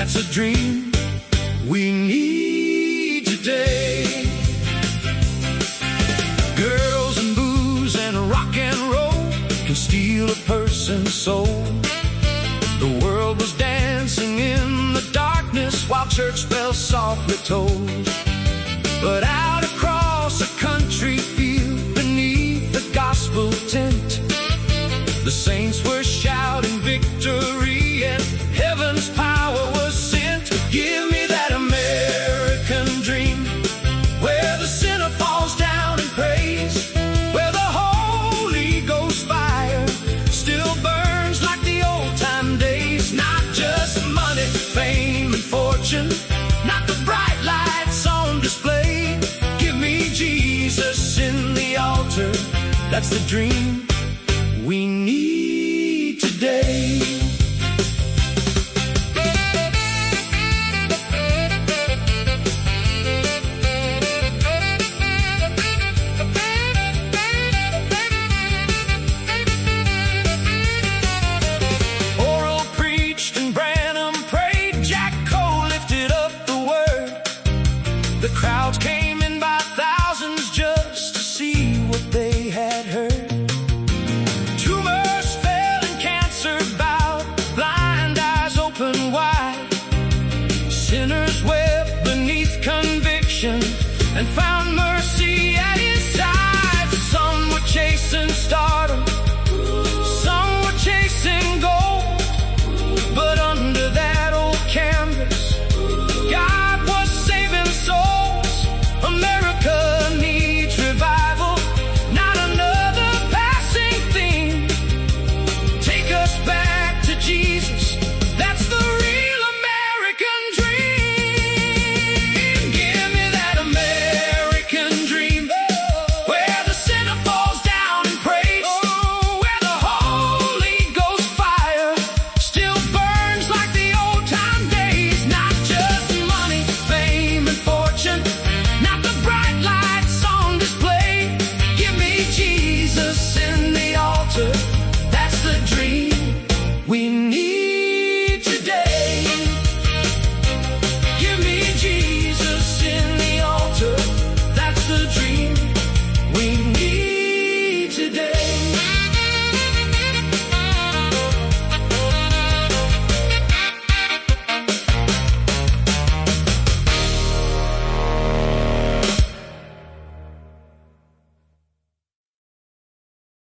That's a dream we need today. Girls and booze and rock and roll can steal a person's soul. The world was dancing in the darkness while church bells softly tolled. But out across a country field beneath the gospel tent, the saints were shouting victory and heaven's power was sent. Give me that American dream, where the sinner falls down and prays, where the Holy Ghost fire still burns like the old-time days. Not just money, fame, and fortune, not the bright lights on display. Give me Jesus in the altar, that's the dream